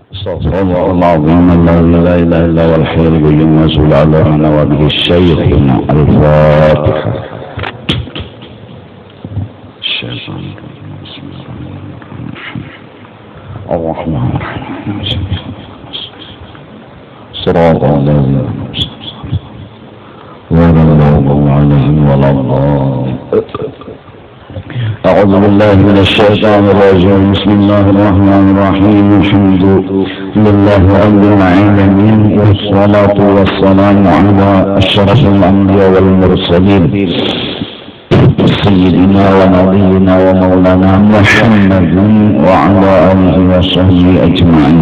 استغفر الله العظيم الذي لا اله الا هو الحي القيوم وصل على من وبه الشيخ الفاتحه. الشيطان الرحمن الرحيم صراط الذين غير المغضوب عليهم ولا الضالين. أعوذ بالله من الشيطان الرجيم. بسم الله الرحمن الرحيم. الحمد لله رب العالمين والصلاة والسلام على أشرف الأنبياء والمرسلين سيدنا ونبينا ومولانا محمد وعلى آله وصحبه أجمعين.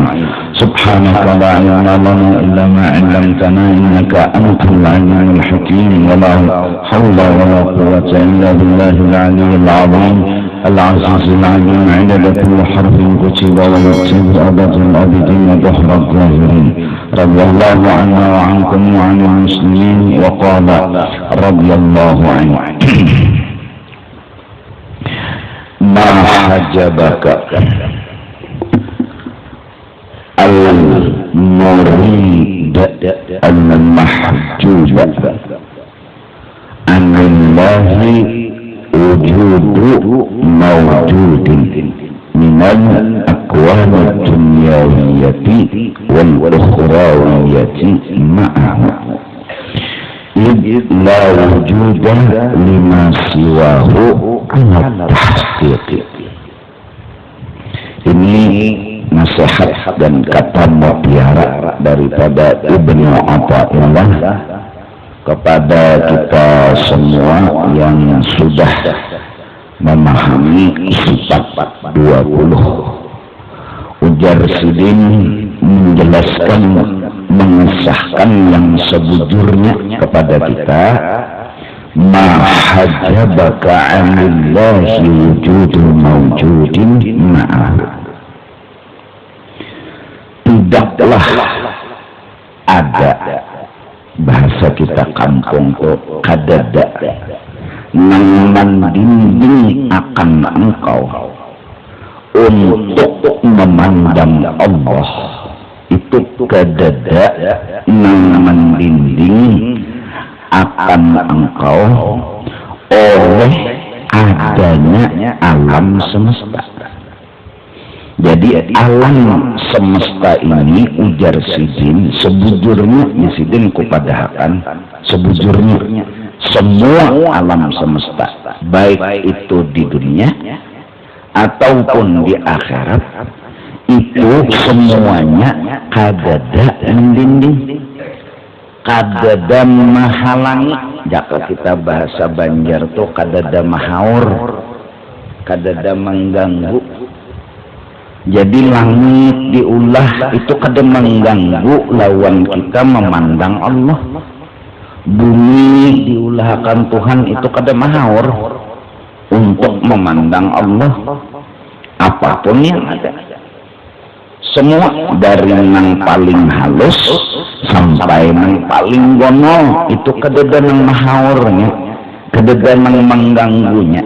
سبحانك لا علم لنا إلا ما علمتنا إنك أنت العليم الحكيم. ولا حول ولا قوة إلا بالله العلي العظيم العزيز العليم. عدد كل حرف كتب ويكتب أبد الأبدين ظهر الظاهرين. رضي الله عنا وعنكم وعن المسلمين. وقال رضي الله عنه ما حجبك المريد المحجوب عن الله وجود موجود من الأكوان الدنيوية والأخروية معه، إذ لا وجود لما سواه على التحقيق. Ini nasihat dan kata mutiara daripada Ibnu Athaillah kepada kita semua yang sudah memahami sifat 20. Ujar Sidin menjelaskan, mengesahkan yang sebujurnya kepada kita. Ma hajabaka 'anillahi wujudul mawjudin ma'ahu. Tidaklah ada, bahasa kita kampung tuh kadada, nang mendinding akan engkau untuk memandang Allah. Itu kadada nang mendinding akan engkau oleh adanya alam semesta. Jadi alam semesta ini, ujar Sidin, sebujurnya, Sidin kupadahakan, sebujurnya semua alam semesta, baik itu di dunia ataupun di akhirat, itu semuanya kadada mendinding, kadada mahalangi. Jika kita bahasa Banjar tuh kadada mahaur, kadada mengganggu. Jadi langit diulah itu kada mengganggu lawan kita memandang Allah. Bumi diulahkan Tuhan itu kada mahaur untuk memandang Allah. Apapun yang ada, semua dari yang paling halus sampai yang paling gonol itu kada nang mahaurnya, kada nang mengganggunya.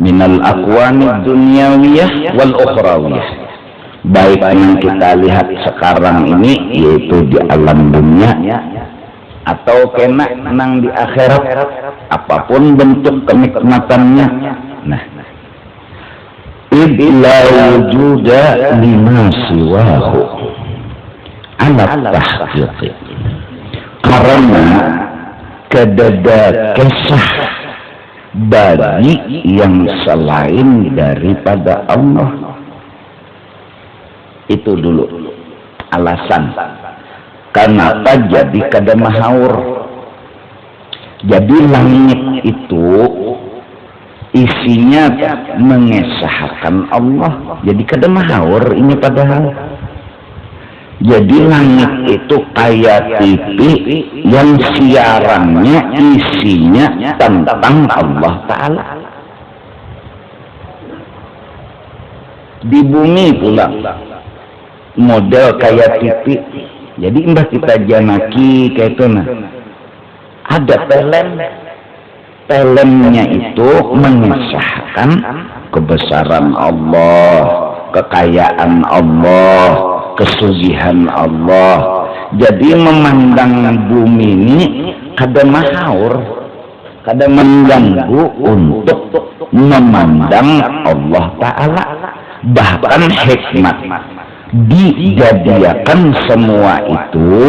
Minal akwani dunyawiyah wal ukhrawiyah, baik yang kita lihat sekarang ini yaitu di alam dunia atau kena nang di akhirat, apapun bentuk kenikmatannya. Nah, idla wujuda lima siwahu ala tahqiq, karena kedada kisah bagi yang selain daripada Allah. Itu dulu alasan kenapa jadi kada mahaur. Jadi langit itu isinya mengesahkan Allah, jadi kada mahaur ini padahal. Jadi langit itu kayak TV yang siarannya isinya tentang Allah Ta'ala. Di bumi pula model kayak TV. Jadi mbah kita janaki kayak itu, nah ada pelemnya itu mengesahkan kebesaran Allah, kekayaan Allah, kesugihan Allah. Jadi memandang bumi ini kada mahaur, kada mengganggu untuk memandang Allah Ta'ala. Bahkan hikmat dijadikan semua itu,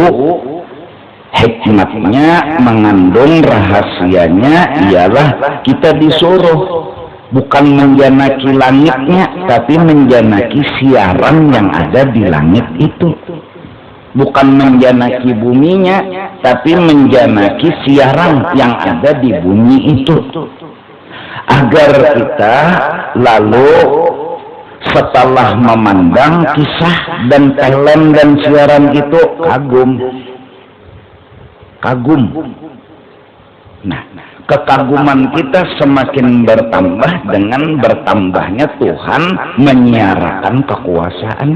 hikmatnya mengandung rahasianya ialah kita disuruh bukan menjanaki langitnya, tapi menjanaki siaran yang ada di langit itu. Bukan menjanaki buminya, tapi menjanaki siaran yang ada di bumi itu. Agar kita lalu setelah memandang kisah dan film dan siaran itu kagum. Nah, kekaguman kita semakin bertambah dengan bertambahnya Tuhan menyiarkan kekuasaan.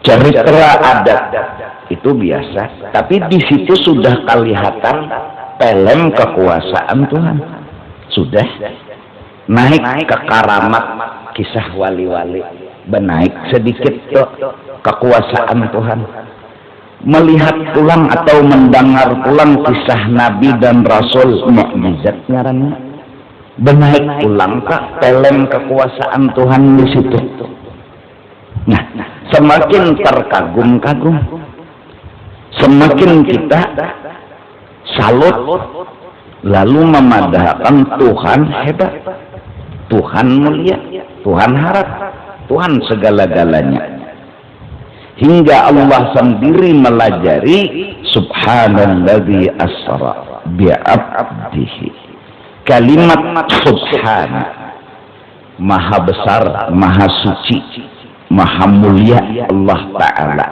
Cerita adat itu biasa, tapi di situ sudah kelihatan film kekuasaan Tuhan. Sudah naik ke karamat kisah wali-wali, benaik sedikit tuh kekuasaan Tuhan. Melihat pulang atau mendengar pulang kisah Nabi dan Rasul, mukjizat ngarannya. Benaik pulang ke film kekuasaan Tuhan di situ. Nah, semakin terkagum-kagum, semakin kita salut, lalu memadahkan Tuhan hebat, Tuhan mulia, Tuhan harap, Tuhan segala-galanya. Hingga Allah sendiri melajari subhanalladzi asra bi'abdihi. Kalimat subhana, maha besar, maha suci, maha mulia Allah Ta'ala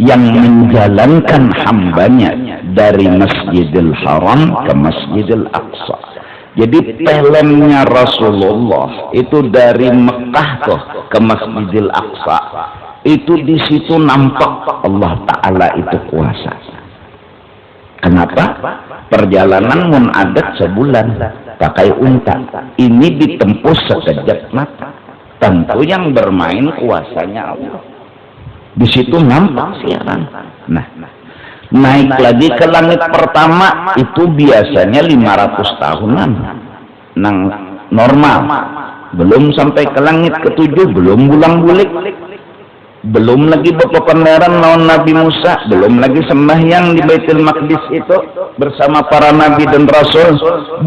yang menjalankan hambanya dari Masjidil Haram ke Masjidil Aqsa. Jadi filmnya Rasulullah itu dari Mekah tuh ke Masjidil Aqsa. Itu di situ nampak Allah Ta'ala itu kuasa. Kenapa? Perjalanan mun adat sebulan pakai unta. Ini ditempuh sekejap mata. Tentu yang bermain kuasanya Allah. Di situ nampak siaran. Nah, naik lagi ke langit pertama itu biasanya 500 tahunan. Nang normal. Belum sampai ke langit ke-7, belum bulang-bulik. Belum lagi bepepeneran lawan Nabi Musa, belum lagi sembahyang di Baitul Maqdis itu bersama para nabi dan rasul.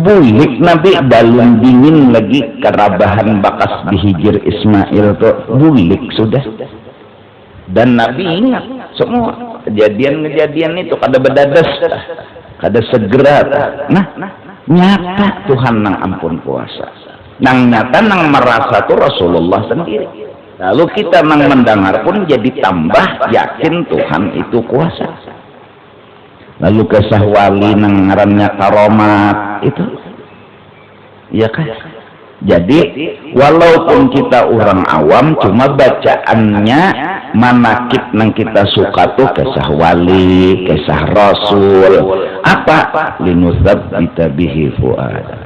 Bulik Nabi dalam dingin lagi kerabahan bakas dihijir Ismail tuh bulik sudah. Dan Nabi ingat semua kejadian-kejadian itu kada bedadas, kada segera. Nah, nyata Tuhan nang ampun kuasa. Nang nyata nang merasa tuh Rasulullah sendiri. Lalu kita nang mendengar pun jadi tambah yakin Tuhan itu kuasa. Lalu kisah wali nang ngarannya karomat itu, ya kan? Jadi walaupun kita orang awam, cuma bacaannya manakib nang kita suka tuh kisah wali, kisah Rasul. Apa? Linusabbita bihi fuada.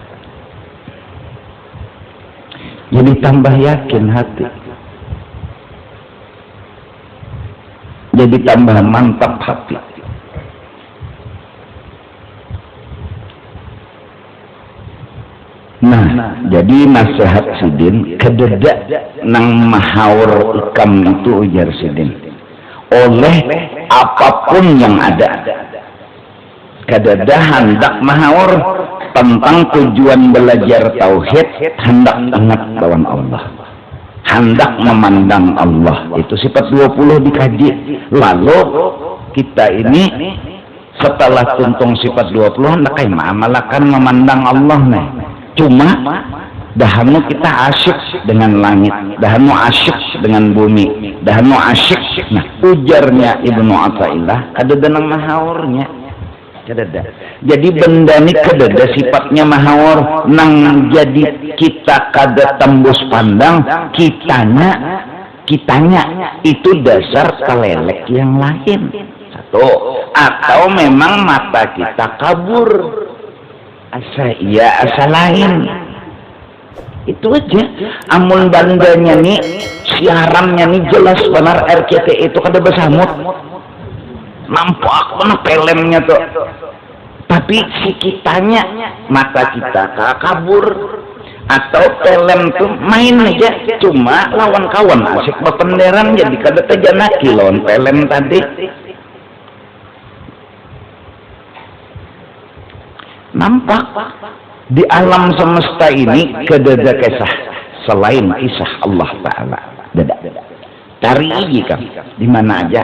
Jadi tambah yakin hati. Jadi tambah mantap hati. Nah, jadi nasihat Sidin kededa nang mahaur ikam itu ujar Sidin. Oleh apapun yang ada, kededa hendak mahaur tentang tujuan belajar tauhid, hendak ingat lawan Allah. Hendak memandang Allah, itu sifat 20 dikaji. Lalu kita ini setelah tuntung sifat 20 hendak malakan memandang Allah nih. Cuma dahanu kita asyik dengan langit, dahanu asyik dengan bumi, dahanu asyik. Nah, ujarnya Ibnu Athaillah ada denang mahaurnya. Kedada. Jadi benda ini kedada sifatnya mahawar nang jadi kita kada tembus pandang kitanya itu dasar kelelek yang lain. Satu, atau memang mata kita kabur asa iya asa lain. Itu aja. Amun bandanya nih siarannya nih jelas benar RCTI itu kada besamut, nampak mana filmnya tuh, tapi si kitanya mata kita kabur, atau film tuh main aja cuma lawan kawan asik bependeran jadi kada terjanaki lawan film tadi. Nampak di alam semesta ini kedada kisah selain kisah Allah Ta'ala. Dada cari aja kan di mana aja,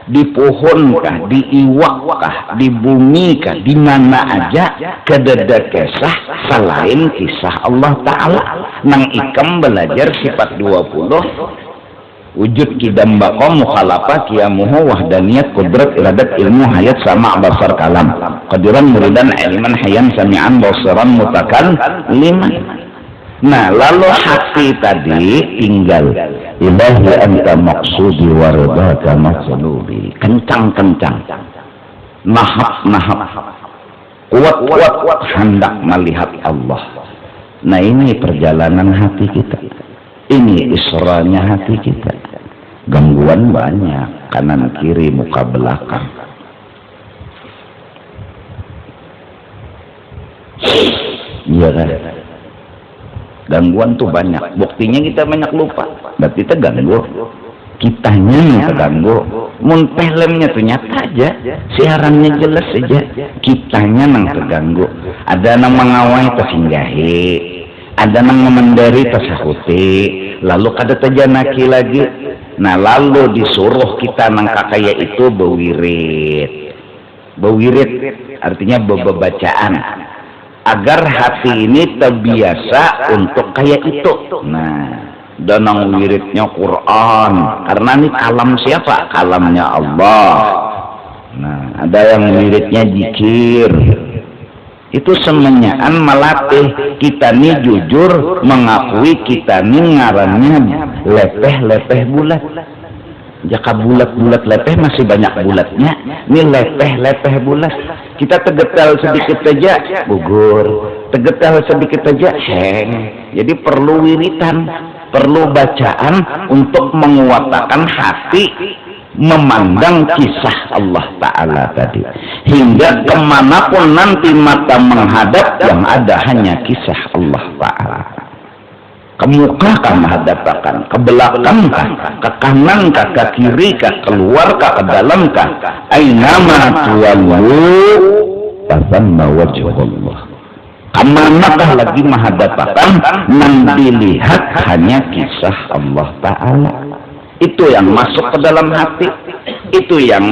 di pohon kah, di iwak kah, di bumi kah, di mana aja kedada kisah selain kisah Allah Ta'ala. Nang ikam belajar sifat 20 wujud kidam bakom mukhalafah kiamuhu wahdaniyat kudrat iradat ilmu hayat sama basar kalam qadiran muridan ilman hayan sami'an basiran mutakan liman. Nah lalu hati tadi tinggal ilahi anta maksudi waridaka maksulubi, kencang-kencang, nahap kuat-kuat hendak melihat Allah. Nah ini perjalanan hati kita, ini isranya hati kita. Gangguan banyak, kanan kiri muka belakang. Iya kan? Gangguan tuh banyak. Buktinya kita banyak lupa. Berarti terganggu. Kitanya yang terganggu. Mun filmnya tuh nyata aja, siarannya jelas aja. Kitanya yang terganggu. Ada yang mengawai tersinggahi, ada yang memendari tersahuti, lalu kada terjanaki lagi. Nah lalu disuruh kita nangka kaya itu bewirid artinya bacaan agar hati ini terbiasa untuk kayak itu. Nah danang wiridnya Quran karena ini kalam siapa? Kalamnya Allah. Nah ada yang wiridnya zikir. Itu semenyaan melatih kita nih jujur mengakui kita nih ngarannya lepeh bulat. Jaka bulat lepeh masih banyak bulatnya, ini lepeh bulat. Kita tegetal sedikit aja gugur, tegetal sedikit aja heng. Jadi perlu wiritan, perlu bacaan untuk menguatkan hati memandang kisah Allah Ta'ala tadi, hingga kemanapun nanti mata menghadap yang ada hanya kisah Allah Ta'ala. Ke muka kah menghadapkan, ke belakang kah, ke kanan kah, ke kiri kah, keluar kah, ke dalam kah, ainama tuwallu fasamma wajhullah. Kemanakah lagi menghadapkan yang dilihat hanya kisah Allah Ta'ala. Itu yang masuk ke dalam hati, itu yang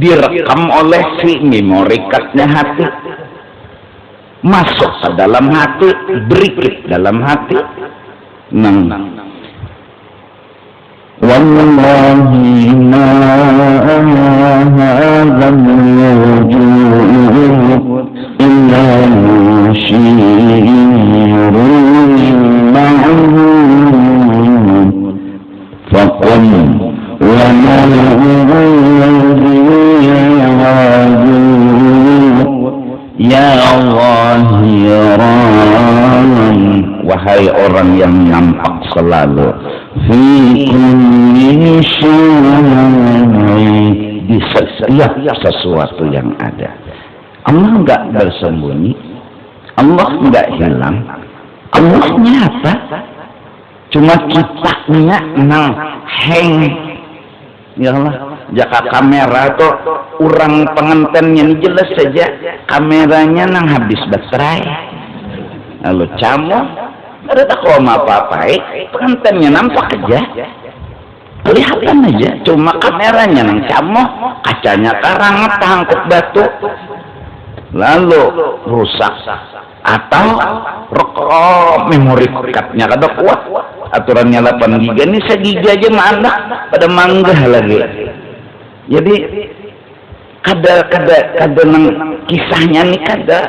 direkam oleh si memori cardnya hati, masuk ke dalam hati, berikut dalam hati. Wallahi ma hadha wujud illa mushirun ma'hum faqul wa ma ya Allah ya Rahman. Wahai orang yang nampak selalu fi kulli syai, di setiap sesuatu yang ada. Allah enggak bersembunyi, Allah enggak hilang, Allah nyata. Cuma kitanya nang heng. Ya Allah, jaka kamera tuh orang pengantinnya ini jelas saja kameranya nang habis baterai. Lalu camu ada tak apa-apa, pengantinnya nampak aja, kelihatan aja. Cuma kameranya nang camu, kacanya karangat, tangkut batu, lalu rusak. Atau memori cardnya kada kuat, aturannya 8 GB, ini 1 GB aja mana pada manggah lagi. Jadi kada nang kisahnya nih kada,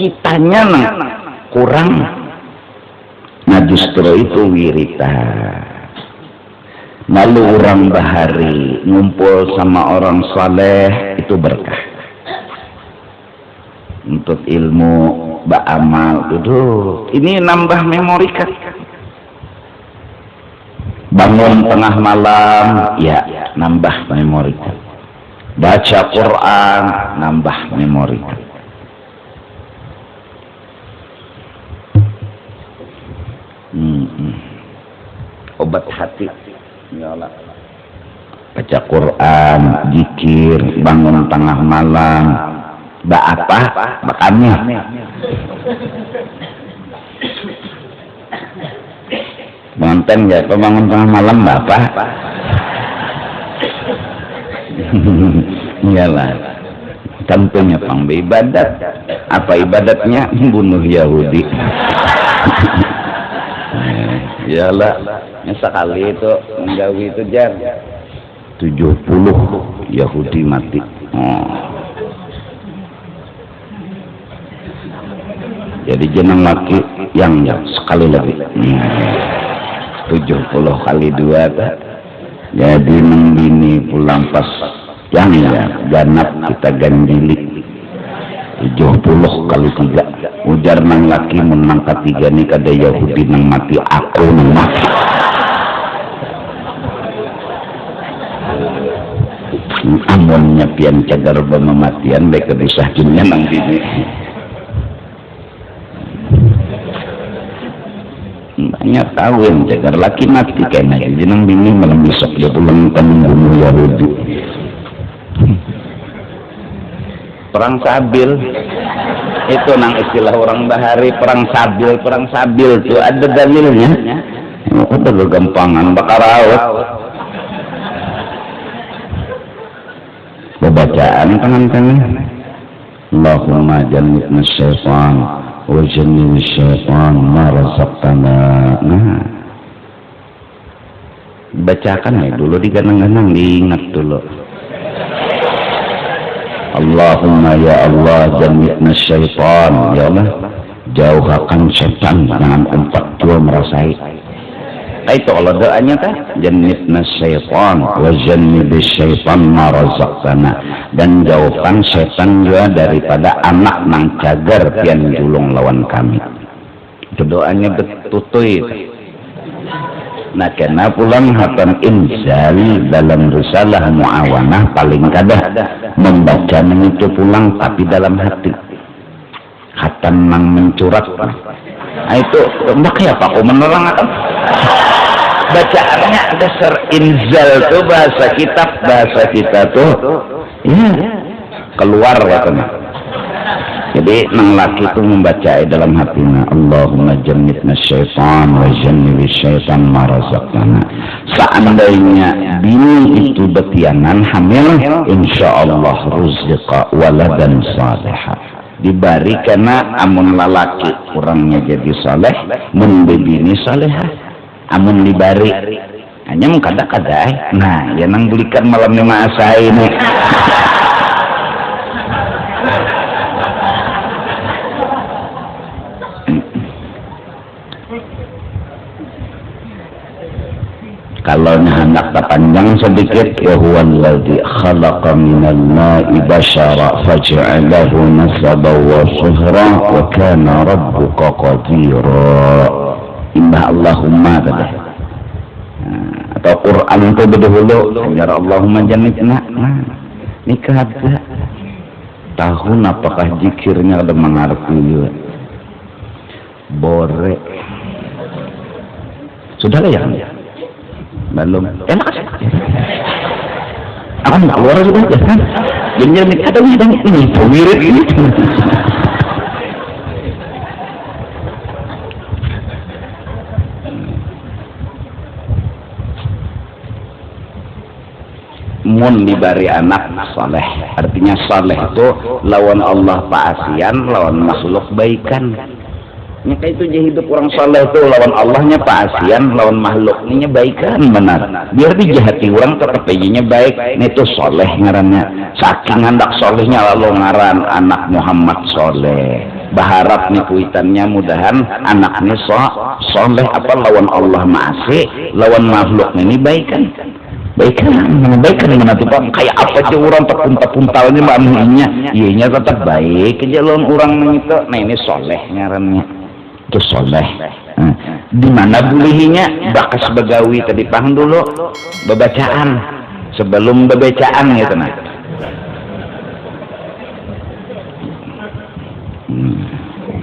kitanya nang kurang. Nah justru itu wirita. Lalu orang bahari ngumpul sama orang saleh itu berkah. nuntut ilmu, beramal, duduk. Ini nambah memori kan. Bangun tengah malam, ya nambah memori kan. Baca Quran, nambah memori kan. Obat hati, ya Allah. Baca Quran, zikir, bangun tengah malam, apa? Makannya. Bangun ya, bangun tengah malam, apa? Iyalah, tentunya ibadat. Apa ibadatnya? Bunuh Yahudi. Iyalah, sekali itu menjauhi itu jar 70 Yahudi mati. Jadi jenang laki yang sekali lagi 70 kali 2 tak? Jadi membini pulang pas yang ya ganap kita ganjili 70 kali 3. Ujar nang laki menang ketiga nih kada Yahudi nang mati, aku nang mati. Amunnya pian cagar pematian baik kedusah dunia nang bini. Banyak kawin cagar laki mati kena jadi nang bini malam besok dia pulang kan membunuh Yahudi. Perang Sabil itu nang istilah orang bahari, perang sabil itu ada dalilnya. Udah kegampangan bakar raut. Bacaan tangan-tangan. Allahumma jannibna syaitan wa jannibna syaitan ma razaqtana. Nah, bacakan ya dulu diganang-ganang, diingat dulu. Allahumma ya Allah jannibna syaitan, ya Allah jauhkan setan, jangan empat dua merasai. Itu Allah doanya kan, jannibna syaitan wa jannibis syaitan ma razaqtana, dan jauhkan setan juga daripada anak nang cagar pian julung lawan kami. Itu doanya betutuy. Nah, kena pulang hatan inzal dalam risalah muawanah paling kada membaca itu pulang tapi dalam hati. Hatan nang mencurat. Nah, itu makanya Pak aku menerang akan bacaannya dasar inzal tuh bahasa kita tuh ya keluar katanya. Jadi nang laki itu membaca dalam hatinya Allahumma jannibna syaitan wa jannibis syaitan ma razaqtana. Seandainya bini itu betianan hamil, insyaallah ruziqa waladan salihah. Dibari karena amun lalaki kurangnya jadi saleh, mun bini salehah. Amun dibari hanya mengkada-kada. Nah, ya nang belikan malam ni maasa ini. Kalau hendak terpanjang sedikit, ya huwal ladzi khalaqa minal ma'i bashara faj'alahu nasaban wa suhra wa kana rabbuka qadira. Imbah Allahumma tadi. Atau Quran itu dahulu sejarah Allahumma jannibna. Nah, nikah ada. Tahun apakah zikirnya ada mengarti juga. Bore. Sudah lah ya? Belum. Enak sih. Akan keluar sudah ya kan? Jangan kadang ini mirip ini. Mun dibari anak saleh, artinya saleh itu lawan Allah paasian, lawan makhluk baikan. Nyaka itu je hidup orang saleh itu lawan Allahnya paasian, lawan makhluknya baikan benar. Biar dijahati orang tetap aja baik. Itu saleh ngarannya. Saking hendak salehnya lalu ngaran anak Muhammad saleh. Berharap nih kuitannya mudahan anaknya saleh apa lawan Allah maasi, lawan makhluk ini baikan. Baik mana tuh Pak, kayak apa aja orang terpuntal-puntalnya maknanya iya tetap baik aja lawan orang itu. Nah ini soleh ngarannya itu soleh. Di mana bulihinya bakas begawi tadi pang dulu bebacaan sebelum bebacaan gitu nah.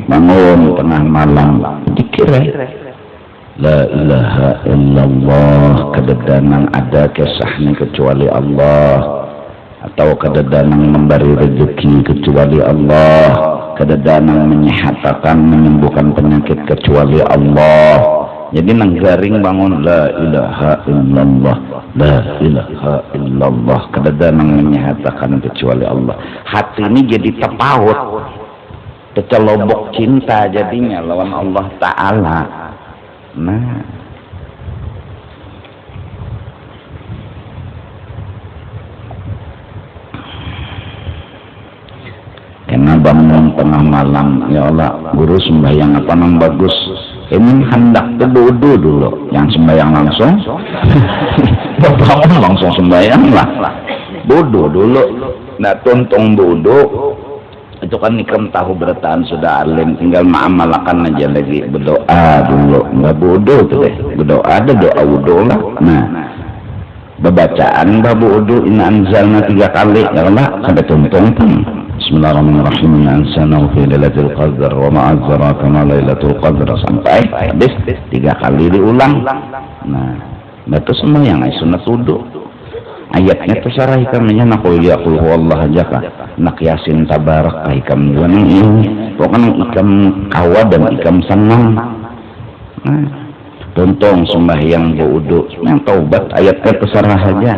Bangun tengah malam dikir la ilaha illallah, kedadanang ada kesahnya kecuali Allah, atau kedadanang memberi rezeki kecuali Allah, kedadanang menyehatkan menyembuhkan penyakit kecuali Allah. Jadi nanggaring bangun la ilaha illallah, la ilaha illallah, kedadanang menyehatkan kecuali Allah. Hati ini jadi terpaut, kecelobok cinta jadinya lawan Allah Ta'ala. Nah, karena bangun tengah malam, ya Allah, guru sembahyang apa yang bagus? Ini hendak wudu dulu, yang sembahyang langsung, bangun langsung sembahyang lah, wudu dulu, nah tuntung wudu. Itu kan nikam tahu bertaan sudah alim, tinggal mengamalkan aja lagi, berdoa dulu, nggak bodoh tuh deh, berdoa ada doa wudu lah. Nah, bacaan babu wudu inna anzalna 3 kali ya Allah sampai tuntung pun. Bismillahirrahmanirrahim, inna anzalnahu fi lailatul qadar wa ma adraka ma lailatul qadar sampai habis 3 kali diulang. Nah, itu semua yang sunat wudu. Ayatnya terserah hikamnya nakul ya qul huwallahu aja kah nak yasin tabarak hikam dua ini pokoknya ikam kawa dan ikam senang. Nah, tuntung sembahyang wudu yang taubat ayatnya terserah aja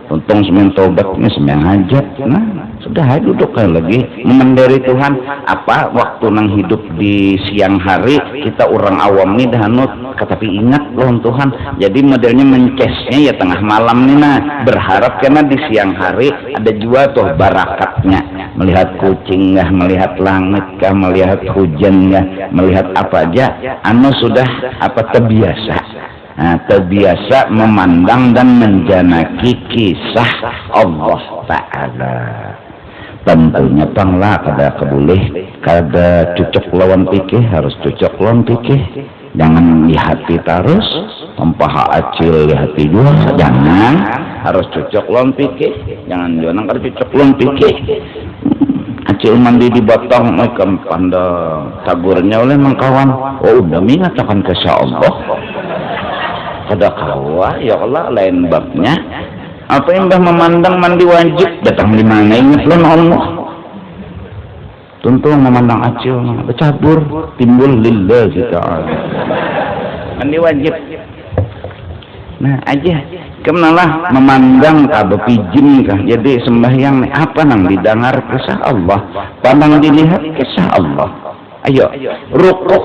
tuntung sembahyang taubatnya sembahyang hajat. Nah sudah duduk lagi mengendari Tuhan apa waktu nang hidup di siang hari kita orang awam nih dahanut tapi ingat loh Tuhan jadi modelnya mencesnya ya tengah malam nih nah berharap karena di siang hari ada juga tuh barakatnya melihat kucing nggak melihat langit kah melihat hujan nggak melihat apa aja anu sudah apa terbiasa. Nah, terbiasa memandang dan menjanaki kisah Allah Ta'ala. Tentunya panglah kada keboleh kada cocok lawan pikir harus cocok lawan pikir. Jangan di hati terus paha acil di hati juga jangan harus cocok lawan pikir. Jangan jangan kada cocok lawan pikir. Acil mandi di batang macam pandang tagurnya oleh mengkawan. Oh udah mengatakan kisah Allah. Kada kawa ya Allah lain babnya. Apa yang dah memandang mandi wajib datang di mana ingat lo Allah. Tentu memandang acil bercabur timbul lillahi ta'ala. Mandi wajib. Nah aja kenalah memandang kah bepijin kah jadi sembahyang apa nang didengar kisah Allah pandang dilihat kisah Allah. Ayo rukuk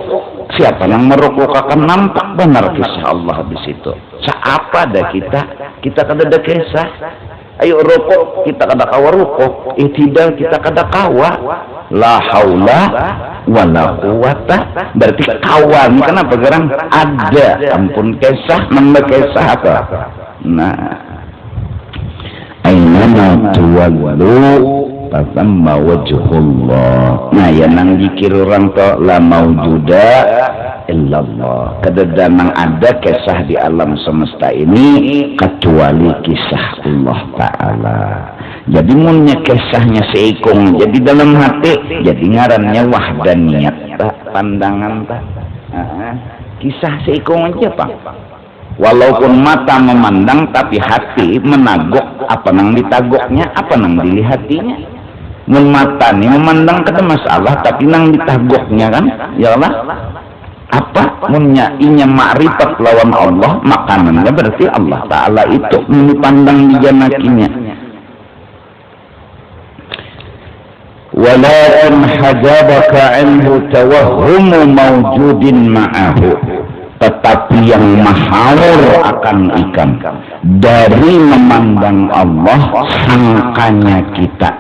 siapa yang merukuk akan nampak benar kisah Allah di situ. Siapa dah kita kada ada kisah. Ayo rukuk kita kada kawa rukuk, ihtidal kita kada kawa. La haula wala quwata berarti kawan kenapa gerang ada ampun kisah nambah kisah apa. Nah aina tuwallu fasamma wajhullah. Nah ya nang zikir orang to la maujuda illallah kedadanang ada kisah di alam semesta ini kecuali kisah Allah Ta'ala. Jadi munnya kisahnya seikung jadi dalam hati jadi ngarannya wahdaniyat tak pandangan tak kisah seikung aja Pak. Walaupun mata memandang tapi hati menagok apa nang ditagoknya apa nang dilihatinya. Mun mata nih memandang kada masalah tapi nang ditagoknya kan ya Allah apa munnya inya ma'rifat lawan Allah makanannya berarti Allah Ta'ala itu menipandang di janakinya. Walakin hajabaka anhu tawahhumu mawjudin ma'ahu tetapi yang mahaur akan ikan dari memandang Allah sangkanya kita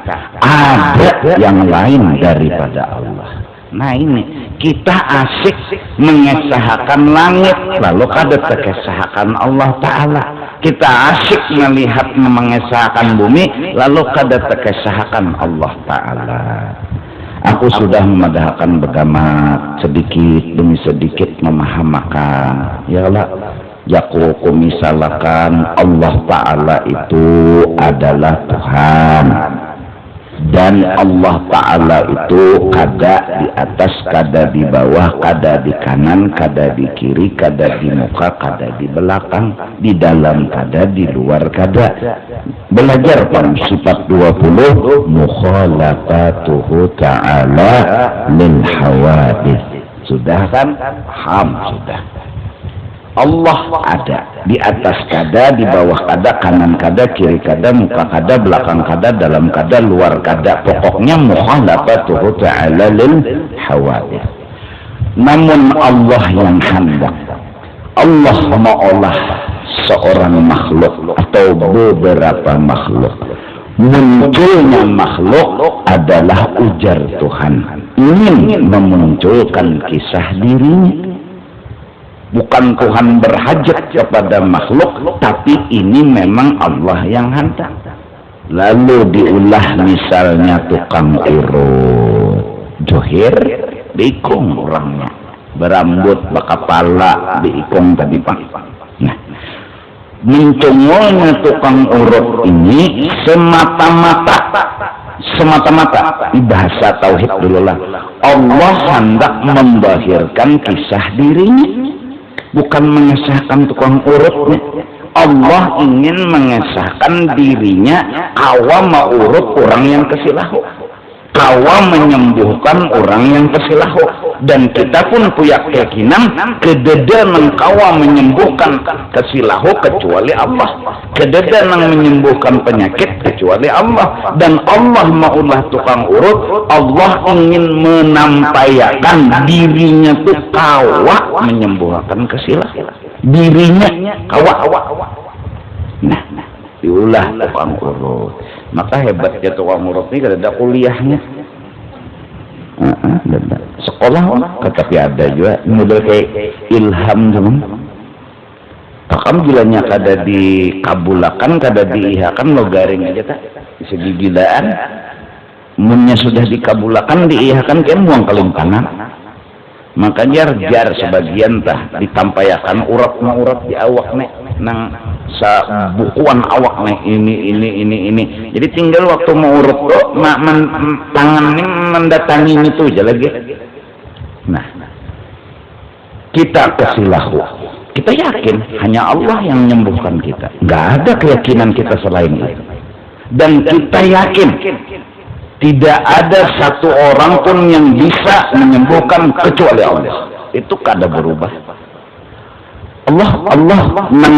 ada yang lain daripada Allah. Nah ini kita asik mengesahkan langit lalu kada terkesahkan Allah Ta'ala kita asyik melihat mengesahkan bumi, lalu kada terkesahkan Allah Ta'ala. Aku sudah memadahkan begamat sedikit demi sedikit memahamakan. Ya Allah, yakuku misalkan Allah Ta'ala itu adalah Tuhan, dan Allah Ta'ala itu kada di atas, kada di bawah, kada di kanan, kada di kiri, kada di muka, kada di belakang, di dalam kada, di luar kada. Belajar pada sifat 20 mukhalafatuhu ta'ala lil hawadith. Sudah kan? Sudah. Allah ada di atas kada, di bawah kada, kanan kada, kiri kada, muka kada, belakang kada, dalam kada, luar kada. Pokoknya mukhalafatuhu ta'ala lil hawadith. Namun Allah yang hendak, Allah maulah seorang makhluk atau beberapa makhluk. Munculnya makhluk adalah ujar Tuhan ingin memunculkan kisah dirinya. Bukan Tuhan berhajat kepada makhluk, tapi ini memang Allah yang hendak. Lalu diulah misalnya tukang urut, johir, diikung orangnya, berambut, bakapala, diikung tadi Pak. Nah, mencungulnya tukang urut ini semata-mata bahasa tauhid dulu lah. Allah hendak membahirkan kisah dirinya, bukan mengesahkan tukang urutnya. Allah ingin mengesahkan dirinya, kawa mengurut orang yang kesilahu, kawa menyembuhkan orang yang kesilahu. Dan kita pun punya keyakinan kededa nang kawa menyembuhkan kesilahu kecuali Allah, kededa nang menyembuhkan penyakit kecuali Allah. Dan Allah maulah tukang urut, Allah ingin menampaikan dirinya tuh kawa menyembuhkan kesilahu, dirinya kawa. Nah, diulah tukang urut. Maka hebatnya tukang urut ini kada ada kuliahnya. Sekolah tetapi ada juga model kayak ilham teman. Takam gilanya kada dikabulakan, kada diihakan, lo garing aja tak segi gilaan. Munnya sudah dikabulakan, diihakan kayak buang kalimpanan. Maka jar sebagian tah ditampayakan urat di awak nek nang sa bukuan awak nek ini. Jadi tinggal waktu mau urut tuh tangan ini mendatangi itu aja lagi. Nah, kita kesilahu, kita yakin hanya Allah yang menyembuhkan kita, nggak ada keyakinan kita selain itu. Dan kita yakin tidak ada satu orang pun yang bisa menyembuhkan kecuali Allah. Itu kada berubah. Allah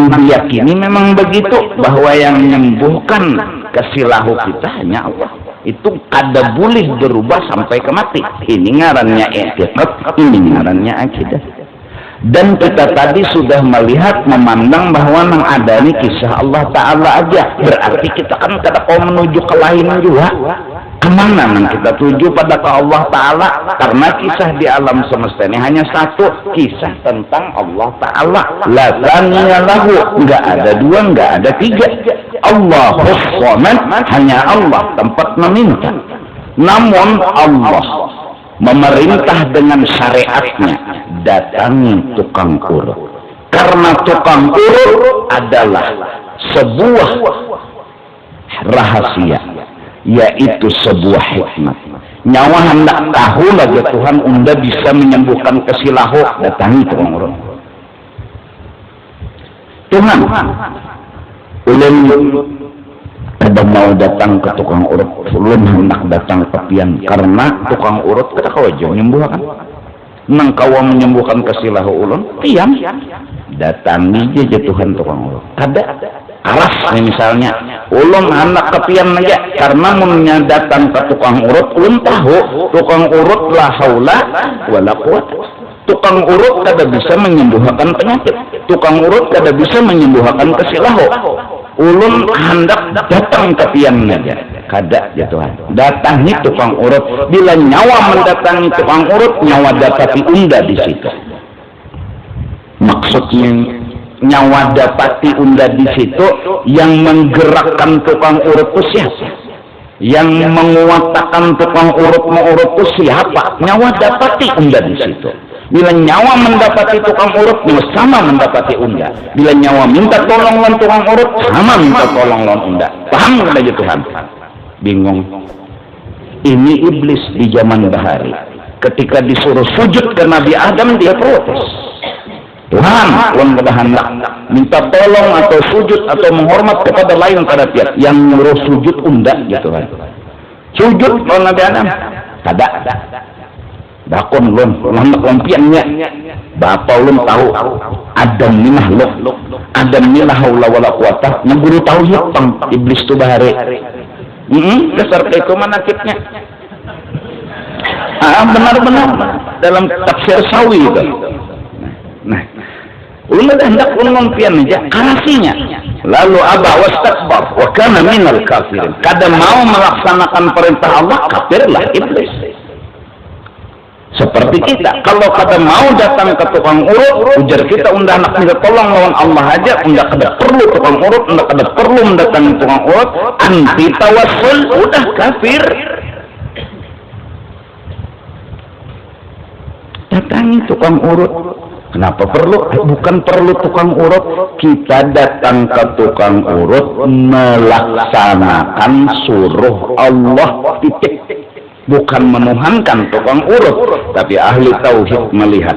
meyakini memang begitu, bahwa yang menyembuhkan kesilahu kita hanya Allah. Itu kada boleh berubah sampai ke mati. Ini ngarannya i'tiqad, ini ngarannya akidah. Dan kita tadi sudah melihat, memandang bahwa nang ada ini kisah Allah Ta'ala aja. Berarti kita kan kada mau menuju ke lain juga. Kemana nang kita tuju pada ke Allah Ta'ala? Karena kisah di alam semesta ini hanya satu, kisah tentang Allah Ta'ala. La taniya lahu, nggak ada dua, nggak ada tiga. Allahus Samad, hanya Allah tempat meminta. Namun Allah memerintah dengan syariatnya, datangi tukang urut. Karena tukang urut adalah sebuah rahasia, yaitu sebuah hikmat. Nyawa hendak tahu lagi Tuhan unda bisa menyembuhkan kesilahu, datangi tukang urut. Tuhan ulun kada mau datang ke tukang urut, ulun hendak datang ke pian, karena tukang urut kada kawajo menyembuhkan. Nang kawa menyembuhkan kesilahu ulun, pian datangi aja Tuhan tukang urut. Kada alas nih misalnya ulun anak kepian aja, karena munnya datang ke tukang urut, ulun tahu tukang urut la haula wala quwata. Tukang urut kada bisa menyembuhkan penyakit, tukang urut kada bisa menyembuhkan kesilahu. Ulun hendak datang ke pian aja, kada ya Tuhan. Datangi tukang urut. Bila nyawa mendatangi tukang urut, nyawa dapati unda di situ. Maksudnya nyawa dapati unda di situ, yang menggerakkan tukang urut itu siapa? Yang menguatakan tukang urut mengurut itu siapa? Nyawa dapati unda di situ. Bila nyawa mendapati tukang urut, sama mendapati unda. Bila nyawa minta tolong lawan tukang urut, sama minta tolong lawan unda. Paham nggak aja Tuhan? Bingung. Ini iblis di zaman bahari. Ketika disuruh sujud ke Nabi Adam, dia protes. Tuhan, Tuhan berkehendak minta tolong atau sujud atau menghormat kepada lain pada pihak. Yang nyuruh sujud unda gitu kan. Sujud lawan Nabi Adam. Kada. Dakon lon, hendak lampiannya. Bapak ulun tahu Adam ni makhluk. Adam ni la haula wala quwata. Yang guru tahu hitam iblis tu bahari. Dasar itu manakibnya. Benar-benar dalam tafsir Sawi itu. Nah, ulun hendak lampian aja karasinya. Lalu aba wastakbar wa kana minal kafirin. Kada mau melaksanakan perintah Allah, kafirlah iblis. Seperti kita, kalau kada mau datang ke tukang urut, ujar kita unda anak minta tolong lawan Allah aja, unda kada perlu tukang urut, unda kada perlu mendatangi tukang urut, anti tawassul, udah kafir. Datangi tukang urut. Kenapa perlu? Bukan perlu tukang urut, kita datang ke tukang urut melaksanakan suruh Allah, titik. Bukan menuhankan tukang urut, tapi ahli tauhid melihat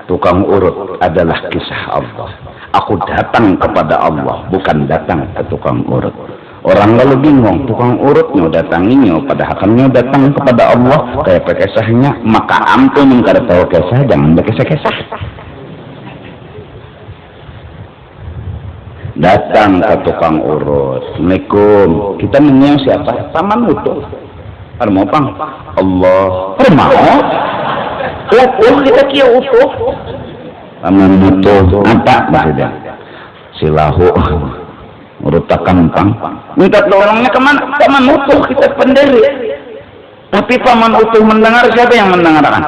tukang urut adalah kisah Allah. Aku datang kepada Allah, bukan datang ke tukang urut. Orang lalu bingung, tukang urutnya datanginya, padahal kannya datang kepada Allah kayak pekesahnya, maka ampun kada tahu kesah, jangan berkesah-kesah. Datang ke tukang urut. Assalamualaikum. Kita menanya siapa? Paman utuh. Mau pang Allah mau utuh kita kia utuh paman utuh apa maksudnya silahu urutakan pang minta tolongnya kemana? Paman utuh kita pendiri, tapi paman utuh mendengar, siapa yang mendengarkan?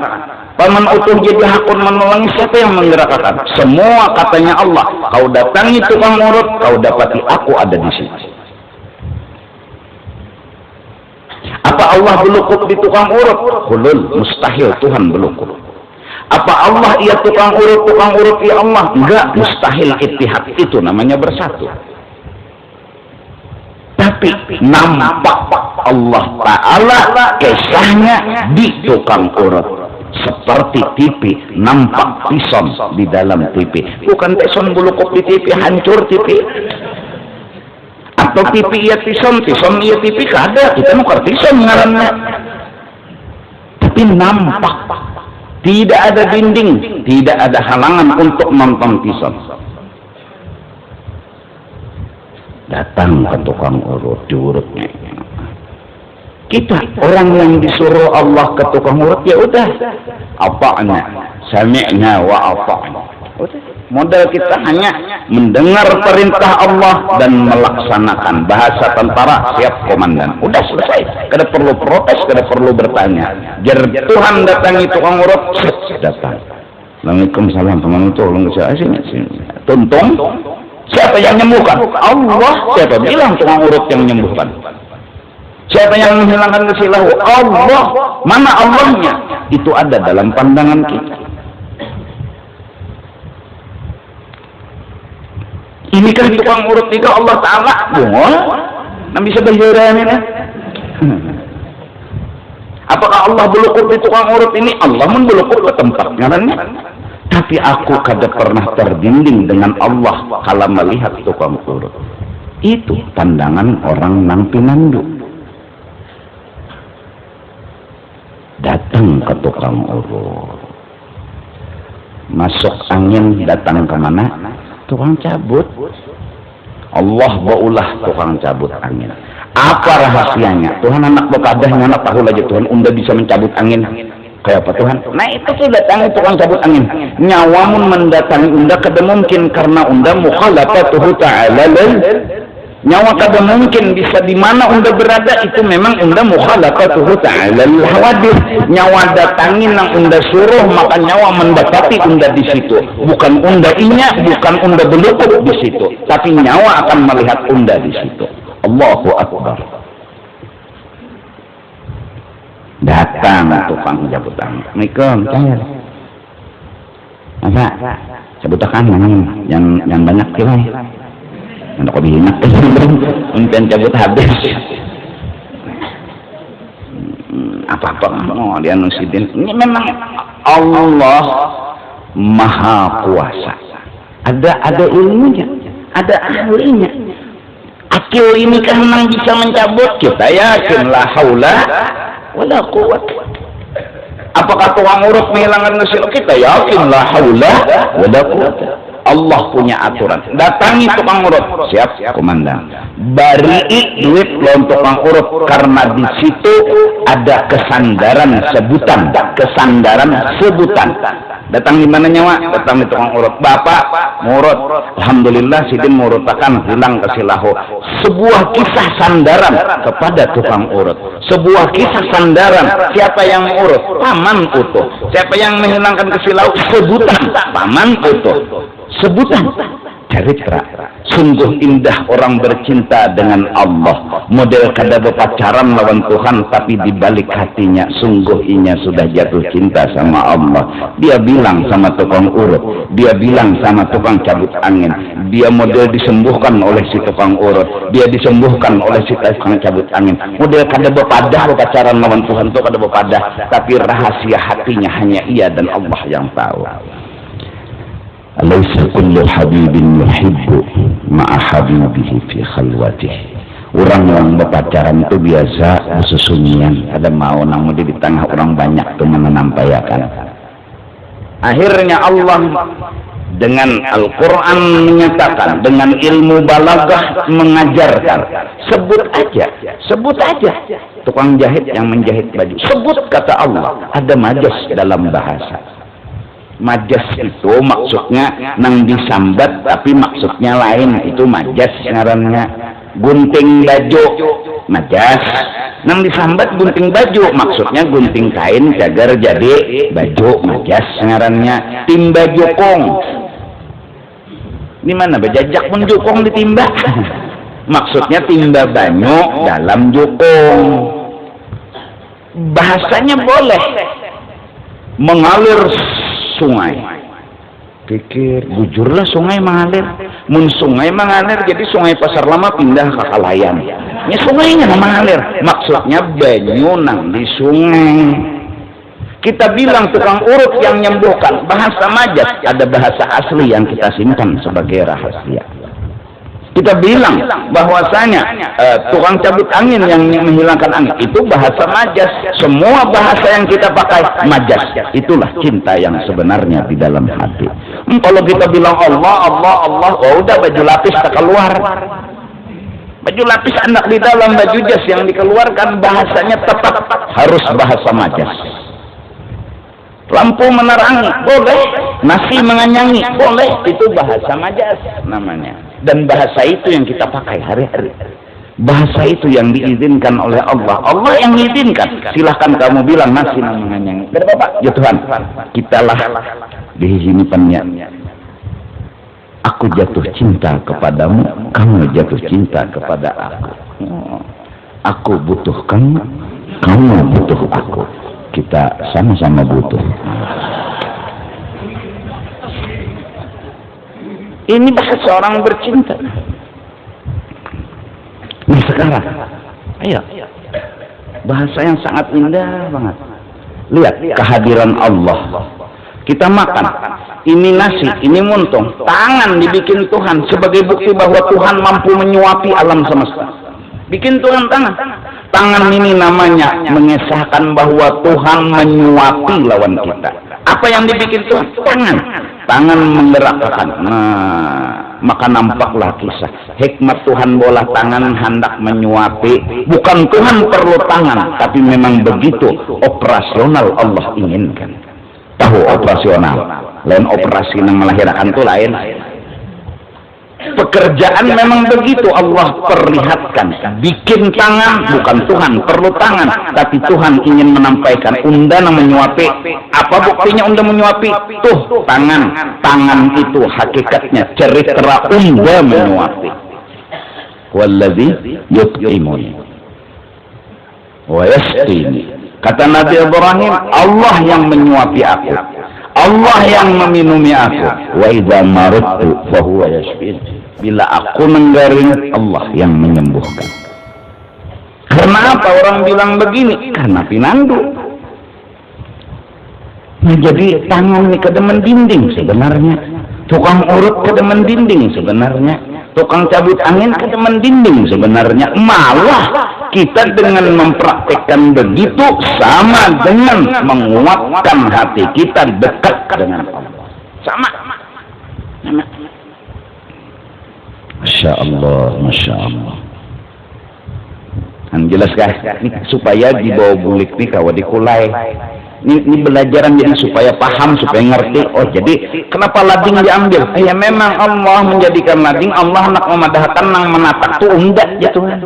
Paman utuh jadi hakun menolongi, siapa yang menggerakkan? Semua katanya Allah. Kau datangi tukang urut, kau dapati aku ada di sini. Apa Allah belukuk di tukang urut? Hulul, mustahil Tuhan belukuk. Apa Allah ia tukang urut ya Allah? Enggak, mustahil ittihad, itu namanya bersatu. Tapi nampak Allah Ta'ala kisahnya di tukang urut. Seperti TV, nampak tison di dalam TV. Bukan tison belukuk di TV, hancur TV. Atau TV iya tison iya TV kada, kita nukar tison ngarannya. Tapi nampak, tidak ada dinding, tidak ada halangan untuk nonton tison. Datang ke tukang urut, diurutnya. Kita orang yang disuruh Allah ke tukang urut, ya udah, apa'na, sami'na wa apa'na. Modal kita hanya mendengar perintah Allah dan melaksanakan. Bahasa tentara, siap komandan. Udah selesai. Kada perlu protes, kada perlu bertanya. Jar Tuhan datangi tukang urut, datang. Assalamualaikum, salam teman itu, tolong saya sini. Tuntung, siapa yang menyembuhkan? Allah. Siapa bilang tukang urut yang menyembuhkan? Siapa yang menghilangkan kesilahu? Allah. Mana Allahnya? Itu ada dalam pandangan kita. Ini kan tukang urut itu Allah Ta'ala. Bunga, nah bisa berjalan ini. Apakah Allah belukuk di tukang urut ini? Allah pun belukuk ke tempatnya. Tapi aku kada pernah terdinding dengan Allah kalau melihat tukang urut. Itu pandangan orang nang pinandu. Datang ke tukang urut. Masuk angin, datang kemana? Tukang cabut. Allah baulah tukang cabut angin. Apa rahasianya? Tuhan anak bekadahnya anak tahu lagi Tuhan unda bisa mencabut angin. Kayak apa Tuhan? Nah itu tuh datangi tukang cabut angin. Nyawamun mendatangi unda kada mungkin karena unda mukhalafatuhu ta'ala Nyawa kada mungkin bisa di mana unda berada, itu memang unda mukhalafatuhu ta'ala lil hawadith. Nyawa datangin nang unda suruh, maka nyawa mendapati unda di situ. Bukan unda inya, bukan unda belukuk di situ, tapi nyawa akan melihat unda di situ. Allahu Akbar. Datang tukang jabut tangan. Assalamualaikum, saya. Apa? Jabut tangan yang banyak kira. Untuk bihinak untuk cabut habis apa-apa mau dia nusidin. Ini memang Allah Maha Kuasa, ada ilmunya, ada ahlinya. Akil ini kan yang bisa mencabut, kita yakin la haula wala quwwata. Apakah tukang urut menghilangkan kesil? Kita yakin la haula wala quwwata. Allah punya aturan. Datangi tukang urut, siap komandan. Bari duit lawan tukang urut, karena di situ ada kesandaran sebutan, Datang di mana nyawa? Datang di tukang urut. Bapak murut, alhamdulillah sidin murutakan hilang kesilahu. Sebuah kisah sandaran kepada tukang urut. Sebuah kisah sandaran. Siapa yang urut? Paman utuh. Siapa yang menghilangkan kesilahu? Sebutan, paman utuh. Sebutan cerita. Sungguh indah orang bercinta dengan Allah. Model kada berpacaran lawan Tuhan, tapi di balik hatinya sungguh inya sudah jatuh cinta sama Allah. Dia bilang sama tukang urut, dia bilang sama tukang cabut angin, dia model disembuhkan oleh si tukang urut, dia disembuhkan oleh si tukang cabut angin. Model kada berpacaran lawan Tuhan itu kada berpadah, tapi rahasia hatinya hanya ia dan Allah yang tahu. Alaysa kullu habibin yuhibbu ma'a habibihi fi khalwatihi. Orang yang berpacaran itu biasa bersusunyian, ada mau nang di tengah orang banyak tuh menampayakan. Akhirnya Allah dengan Al-Quran menyatakan, dengan ilmu balaghah mengajarkan, sebut aja tukang jahit yang menjahit baju, sebut kata Allah. Ada majas dalam bahasa. Majas itu maksudnya nang disambat, tapi maksudnya lain, itu majas ngarannya. Gunting baju majas, nang disambat gunting baju, maksudnya gunting kain cagar jadi baju, majas ngarannya. Timba jukong, di mana bejajak pun jukong ditimba. Maksudnya timba banyu dalam jukong. Bahasanya boleh mengalir sungai. Pikir bujurlah sungai mengalir. Mun sungai mengalir, jadi sungai Pasar Lama pindah ke Kalayan. Ya sungainya mengalir. Maksudnya banyu nang di sungai. Kita bilang tukang urut yang nyembuhkan, bahasa majas, ada bahasa asli yang kita simpan sebagai rahasia. Kita bilang bahwasanya tukang cabut angin yang menghilangkan angin itu bahasa majas. Semua bahasa yang kita pakai majas. Itulah cinta yang sebenarnya di dalam hati. Kalau kita bilang Allah, oh udah baju lapis tak keluar. Baju lapis anak di dalam baju jas yang dikeluarkan, bahasanya tetap harus bahasa majas. Lampu menerangi boleh, nasi menganyangi boleh, itu bahasa majas namanya. Dan bahasa itu yang kita pakai hari-hari. Bahasa itu yang diizinkan oleh Allah. Allah yang mengizinkan. Silahkan kamu bilang nasi menganyangi. Dari Bapak, ya Tuhan, kitalah di sini pennya. Aku jatuh cinta kepadamu, kamu jatuh cinta kepada aku. Aku butuh kamu, kamu butuh aku. Kita sama-sama butuh. Ini bahasa orang bercinta. Nah sekarang, ayo, bahasa yang sangat indah banget. Lihat kehadiran Allah. Kita makan, ini nasi, ini muntung. Tangan dibikin Tuhan sebagai bukti bahwa Tuhan mampu menyuapi alam semesta. Bikin Tuhan tangan. Tangan ini namanya mengesahkan bahwa Tuhan menyuapi lawan kita. Apa yang dibikin Tuhan? Tangan. Tangan menggerakkan. Nah, maka nampaklah kisah. Hikmat Tuhan bola tangan hendak menyuapi. Bukan Tuhan perlu tangan, tapi memang begitu operasional Allah inginkan. Tahu operasional. Lain operasi yang melahirkan itu lain. Pekerjaan memang begitu Allah perlihatkan. Bikin tangan, bukan Tuhan perlu tangan, tapi Tuhan ingin menampaikan. Unda yang menyuapi, apa buktinya Unda menyuapi? Tuh tangan, tangan itu hakikatnya cerita Unda menyuapi. Walladzi yut'imuni wa yasqini. Kata Nabi Ibrahim, Allah yang menyuapi aku, Allah yang meminumi aku. Wa idza maridtu fa huwa yashfin. Bila aku menggaring, Allah yang menyembuhkan. Karena apa orang bilang begini? Karena pinandu. Nah, jadi tangan ini kedemen dinding sebenarnya. Tukang urut kedemen dinding sebenarnya. Tukang cabut angin kedemen dinding sebenarnya. Malah kita dengan mempraktekkan begitu sama dengan menguatkan hati kita dekat dengan Allah. Sama. Masya Allah, Masya Allah. Yang jelas guys, ini supaya dibawa bulik nih kawan dikulai. Ini belajaran jadi supaya paham, supaya ngerti. Oh jadi kenapa lading diambil? Ya memang Allah menjadikan lading, Allah nak memadahkan nang menatak tuh enggak ya Tuhan.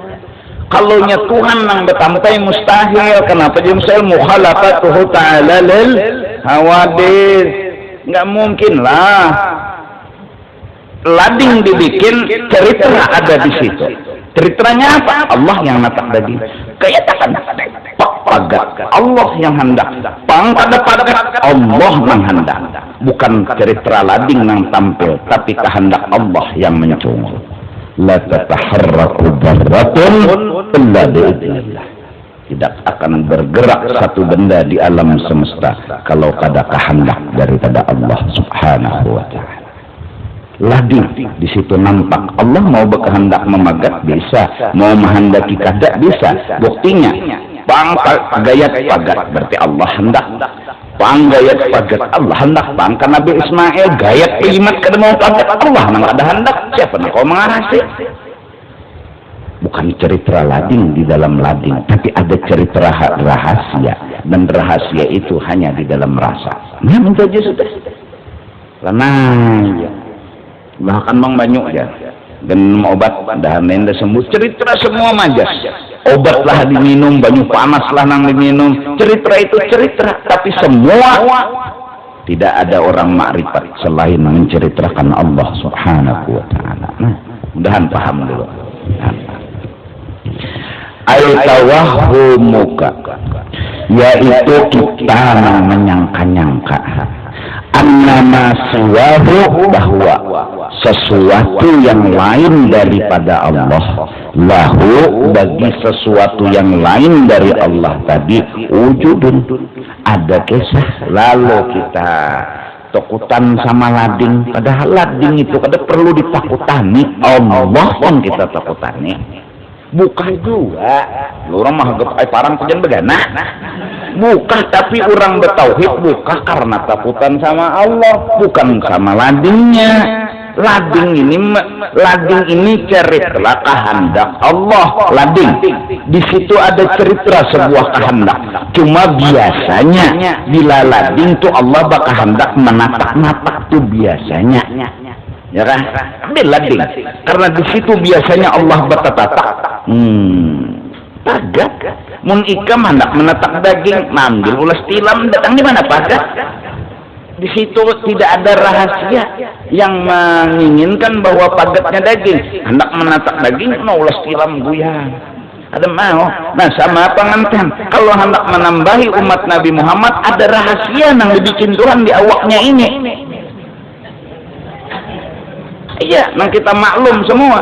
Kalau nya Tuhan nang betampai mustahil, kenapa jadi mustahil? Mukhalafatuhu ta'ala lil hawadis. Nggak mungkin lah. Lading dibikin, cerita ada di situ. Ceritanya apa? Allah yang natak daging. Kayak takkan pagat. Allah yang hendak. Pang pada pagat. Allah yang hendak. Bukan cerita lading yang tampil, tapi kehendak Allah yang mencungul. La tataharraku dzarratun illa biidznillah. Tidak akan bergerak satu benda di alam semesta kalau ada kehendak daripada Allah Subhanahu wa ta'ala. Lading di situ nampak Allah mau berkehendak memagat bisa, mau menghendaki kada bisa. Buktinya pang gayat pagat berarti Allah hendak. Pang gayat pagat Allah hendak. Pang kan Nabi Ismail gayat kalimat kada mau pagat Allah nang ada hendak. Siapa nak kau mengarasi? Bukan cerita lading di dalam lading, tapi ada cerita rahasia, dan rahasia itu hanya di dalam rasa. Nah menjadi sudah lana ya. Bahkan Bang Banyu aja dan obat dah nenda sembuh, cerita semua majas. Obat lah diminum, banyu panas lah nang diminum, cerita itu cerita, tapi semua tidak ada orang makrifat selain menceritakan Allah Subhanahu wa ta'ala. Nah, mudahan paham dulu. Al-tawahhumuka, yaitu kita menyangka-nyangka annama siwahu, bahwa sesuatu yang lain daripada Allah, lahu bagi sesuatu yang lain dari Allah tadi, wujudun, ada kisah. Lalu kita takutan sama lading, padahal lading itu kada perlu ditakutani, Allah yang kita takutani. Bukan juga orang mah parang pujan begana. Bukan, tapi orang bertauhid bukan karena takutan sama Allah, bukan sama ladingnya. Lading ini cerita kehendak Allah. Lading di situ ada cerita sebuah kehendak. Cuma biasanya bila lading tuh Allah berkehendak menatak-natak tuh biasanya. Ya kan? Ambil lading. Karena di situ biasanya Allah bertatatak. Pagat. Mun ikam hendak menetak daging, ambil ulas tilam, datang di mana pagat? Di situ tidak ada rahasia yang menginginkan bahwa pagatnya daging. Hendak menetak daging, ulas tilam guyang. Ada mau. Nah sama pengantin, kalau hendak menambahi umat Nabi Muhammad, ada rahasia yang dibikin Tuhan di awaknya ini. Iya, yang kita maklum semua.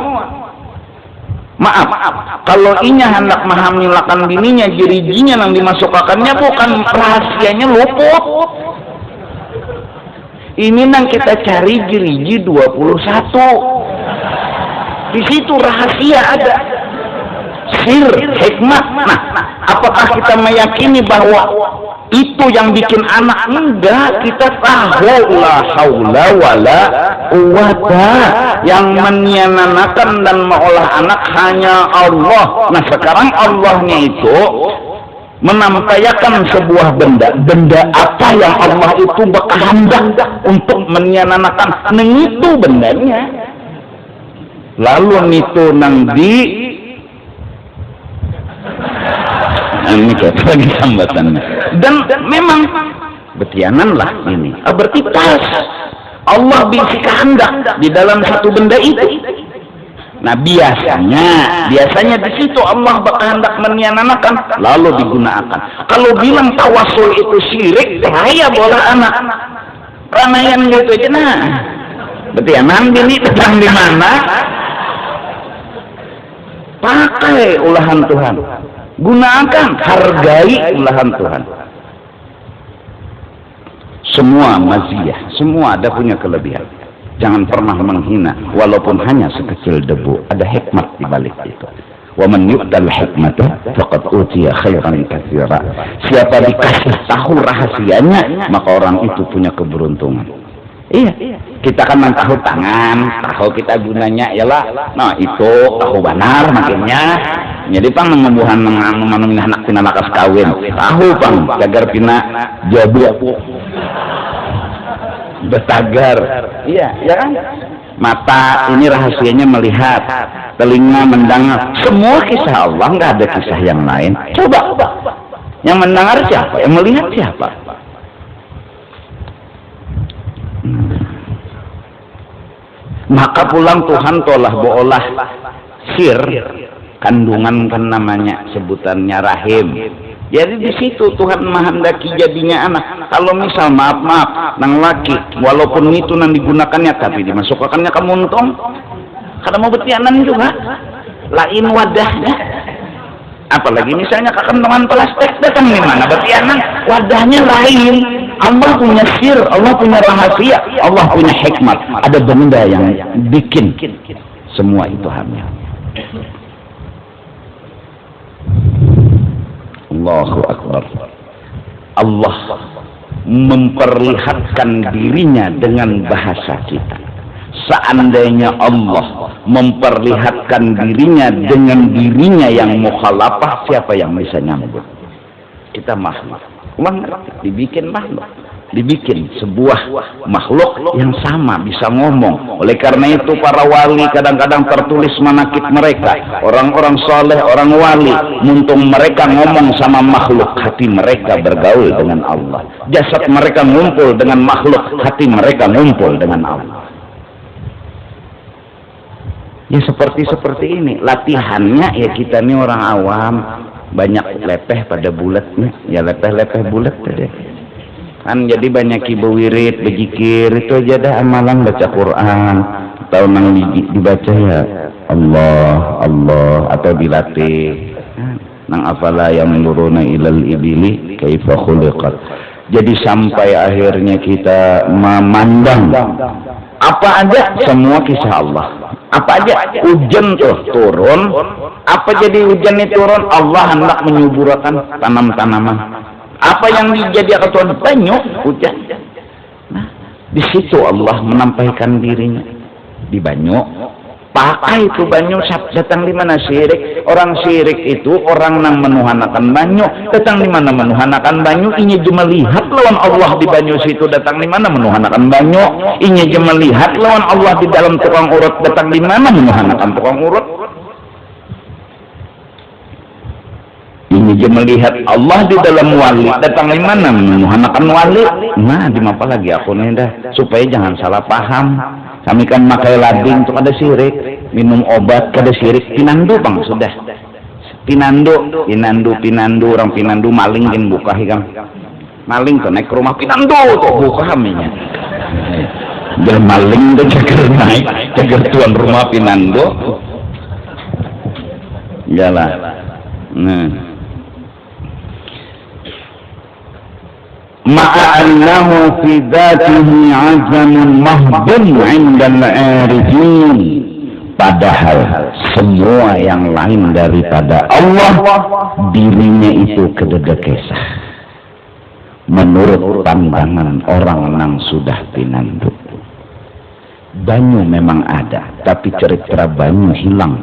Maaf, kalau inya hendak mehamilakan bininya, jirijinya yang dimasukkannya bukan rahasianya luput. Ini yang kita cari jiriji 21. Di situ rahasia ada. Sir, hikmah. Nah, apakah kita meyakini bahwa itu yang bikin anak? Enggak, kita tahu la haula wala quwata, yang menyananakan dan mengolah anak hanya Allah. Nah sekarang Allahnya itu menampakkan sebuah benda apa yang Allah itu berkehendak untuk menyananakan, itu bendanya. lalu nitu nang di ini lagi sambatannya, dan memang betianan lah ini berarti pas Allah bisa kehendak di dalam satu benda itu. Nah biasanya di situ Allah berkehendak meniananakan lalu digunakan. Kalau bilang tawasul itu syirik, saya bola anak ramaian gitu aja. Nah betianan ini sedang di mana? Pakai ulahan Tuhan, gunakan, hargai ulahan Tuhan. Semua maziyah, semua ada punya kelebihan. Jangan pernah menghina walaupun hanya sekecil debu. Ada hikmat di balik itu. Wa man yu'tal hikmata faqad utiya khairan katsira. Siapa dikasih tahu rahasianya, maka orang itu punya keberuntungan. Iya, kita kan tahu tangan, tahu kita gunanya ialah, nah itu tahu benar makanya. Jadi pang mengembuhan menganum anak pina lakas kawin, tahu pang jagar pina jabu betagar, iya, ya kan? Mata ini rahasianya melihat, telinga mendengar, semua kisah Allah, nggak ada kisah yang lain. Coba, yang mendengar siapa? Yang melihat siapa? Maka pulang Tuhan tolah boolah sir, kandungan kan namanya, sebutannya rahim. Jadi di situ Tuhan menghendaki jadinya anak. Kalau misal maaf nang laki, walaupun itu nang digunakannya tapi dimasukkannya ke muntung, karena mau betianan juga, lain wadahnya. Apalagi misalnya kekentongan plastik, datang di mana betianan, wadahnya lain. Allah punya sir, Allah punya rahasia, Allah punya hikmat. Ada benda yang bikin semua itu hamil. Allahu Akbar. Allah memperlihatkan dirinya dengan bahasa kita. Seandainya Allah memperlihatkan dirinya dengan dirinya yang mukhalafah, siapa yang bisa nyambut? Kita makhluk. Dibikin makhluk, dibikin sebuah makhluk yang sama bisa ngomong. Oleh karena itu para wali kadang-kadang tertulis manakib mereka, orang-orang soleh, orang wali, muntung mereka ngomong sama makhluk, hati mereka bergaul dengan Allah. Jasad mereka ngumpul dengan makhluk, hati mereka ngumpul dengan Allah. Ya seperti ini latihannya. Ya kita ini orang awam, banyak lepeh pada bulatnya, ya lepeh bulat deh kan. Jadi banyak ibu wirid, berzikir, itu aja dah amalan, baca Quran atau nang dibaca ya Allah Allah, atau dilatih nang afala yanzuruna ilal ibili kaifa khuliqat. Jadi sampai akhirnya kita memandang apa aja semua kisah Allah. Apa aja hujan tuh turun, apa jadi hujan itu turun, Allah hendak menyuburkan tanam-tanaman. Apa yang dijadikan Tuhan banyu hujan. Nah, di situ Allah menampaikan dirinya di banyu. Pakai itu banyu datang di mana syirik? Orang syirik itu orang yang menuhanakan banyu. Datang di mana menuhanakan banyu? Ini cuma lihat lawan Allah di banyu situ, datang di mana menuhanakan banyu. Ini cuma lihat lawan Allah di dalam tukang urut, datang di mana menuhanakan tukang urut. Ini cuma lihat Allah di dalam wali, datang di mana menuhanakan wali. Nah, di apa lagi aku nih dah, supaya jangan salah paham. Kami kan makai lading untuk ada syirik, minum obat kada syirik, pinandu bang sudah. Pinandu orang pinandu maling kan buka hikam. Maling tuh naik ke rumah pinandu tuh buka haminya. Dia maling tuh cager naik, cager tuan rumah pinandu. Iyalah. Nah. Ma'annahu fi dhatihi azamun mahdun 'inda al-'arifin. Padahal semua yang lain daripada Allah, dirinya itu kededekesah menurut pandangan orang yang sudah pinandu. Banyu memang ada, tapi cerita banyu hilang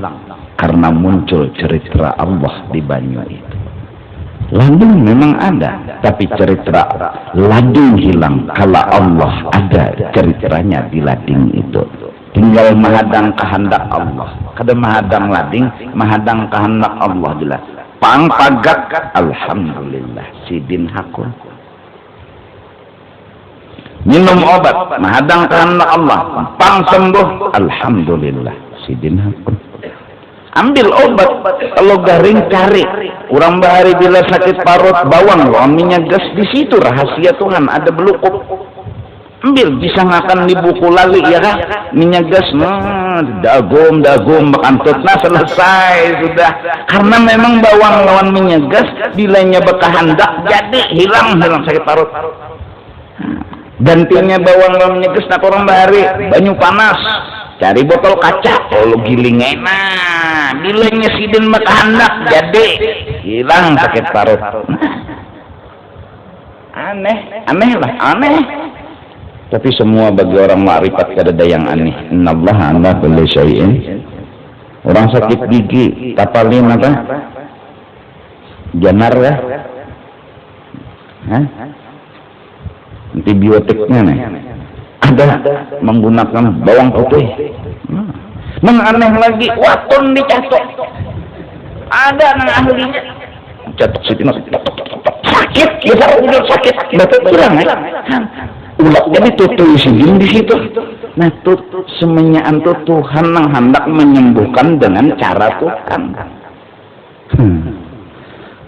karena muncul cerita Allah di banyu itu. Lading memang ada, tapi cerita lading hilang kalau Allah ada ceritanya di lading itu. Tinggal tinggal mahadang kehendak Allah. Kada mahadang lading, mahadang kehendak Allah jelas. Pang pagak alhamdulillah sidin hakun. Minum obat mahadang kehendak Allah. Pang sembuh alhamdulillah sidin hakun. Ambil obat kalau garing cari. Orang bahari bila sakit parut bawang loh minyak gas di situ rahasia Tuhan ada belukuk. Ambil bisa ngakan di buku lali ya kan minyak gas dagum makan tutna selesai sudah karena memang bawang lawan minyak gas bilanya bekahandak jadi hilang sakit parut. Gantinya bawang lawan minyak gas nak orang bahari banyu panas cari botol kaca kalau giling enak bilanya sidin bekahandak jadi hilang sakit parut. Aneh. Tapi semua bagi orang ma'rifat kada ada yang aneh. Innallaha ala kulli syai'in. Orang sakit gigi, tapalin apa? Janar ya? Hah? Antibiotiknya nih. Ada menggunakan bawang putih. Menganeh lagi, waton dicatok. Ada nang ahlinya. Catok situ sakit, kita udah sakit. Betul kurang ya? Ulat jadi tutul sidin di situ. Nah, semenyaan tuh Tuhan yang hendak menyembuhkan dengan cara Tuhan.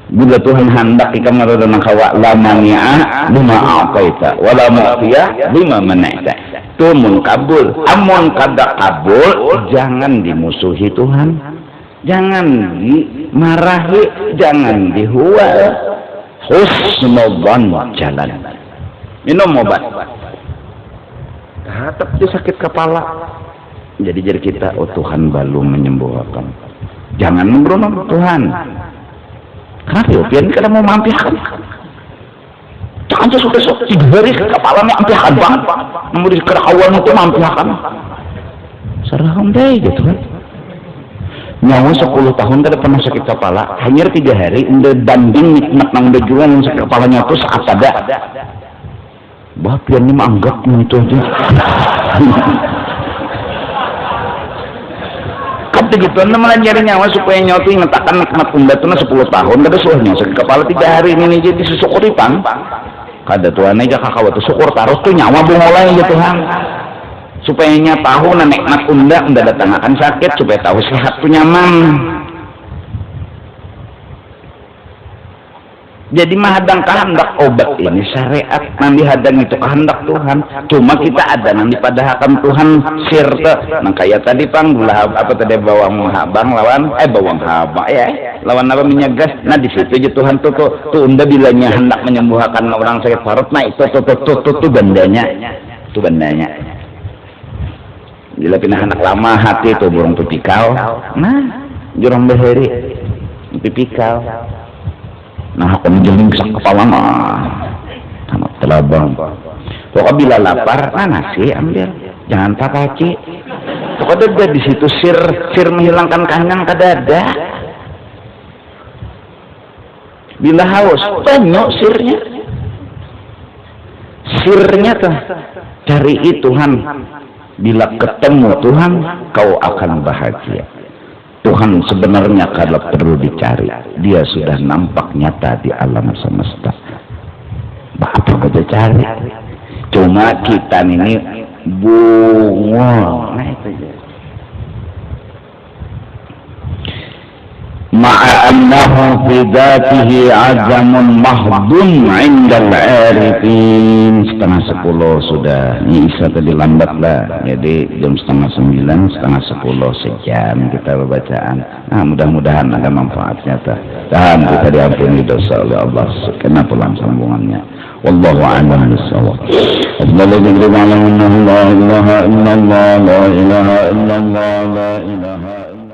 Bila Tuhan hendak ikan merodana kawa la mani'a lima a'taita wa la mu'tiya lima mana'ta. Tuh mun kabul, amun kada kabul jangan dimusuhi Tuhan. Jangan dimarahi, jangan dihual. Husnudzan jalan. Minum obat. Tetap dia sakit kepala. Jadi kita, oh Tuhan balu menyembuhkan. Jangan memberontak Tuhan. Kenapa? Biar kita mau mampihan. Jangan sesuatu 3 hari kepalanya mampihan banget. Namun di kerakawan itu mampihan. Serahkan deh gitu kan. Nyawa 10 tahun kada pernah sakit kepala. Hanya 3 hari. Udah banding nikmat nang udah jual yang sakit kepalanya itu saat ada. Bapak ini menganggap itu aja. Kata gitu, anda malah nyari nyawa supaya nyawa itu ngetakan nikmat umbat itu 10 tahun. Kada suahnya sakit kepala 3 hari ini jadi disusukuri pang. Kada Tuhan aja kakak waktu syukur taruh tuh nyawa mulai ya Tuhan. Supaya nya tahu nikmat unda datang akan sakit supaya tahu sehat tuh nyaman. Jadi mahadang kehendak obat ini syariat nanti hadang itu kehendak Tuhan. Cuma kita ada nanti padahkan Tuhan sirte. Nah kayak tadi pang gula apa tadi bawang habang lawan bawang habang ya lawan apa minyak gas. Nah di situ aja Tuhan tuh unda bilanya hendak menyembuhkan orang sakit parut. Nah itu tuh bandanya. Itu bandanya. Bila pindah anak lama hati itu burung pipikau. Nah jurang beheri pipikau. Nah, aku menjeling sak kepala mah, tamat telabang. Pokoknya bila lapar, nasi ambil, jangan papaci. Pokoknya ada di situ sir menghilangkan kenyang kada ada. Bila haus, banyak sirnya. Sirnya tuh cari Tuhan. Bila ketemu Tuhan, kau akan bahagia. Tuhan sebenarnya kalau perlu dicari, dia sudah nampak nyata di alam semesta. Apa kita cari? Cuma kita ini bungol. Nah itu aja. Ma'annahu fi dhatihi azamun mahdun 'indal 'arifin. 8:30 sudah. Ini Isa tadi lambat lah. Jadi jam 8:30, 9:30 sejam kita bacaan. Nah, mudah-mudahan ada manfaatnya dan kita diampuni dosa oleh Allah. Kena pulang sambungannya. Wallahu a'lam bissawab. Allahu la ilaha illallah la ilaha illallah la ilaha illallah.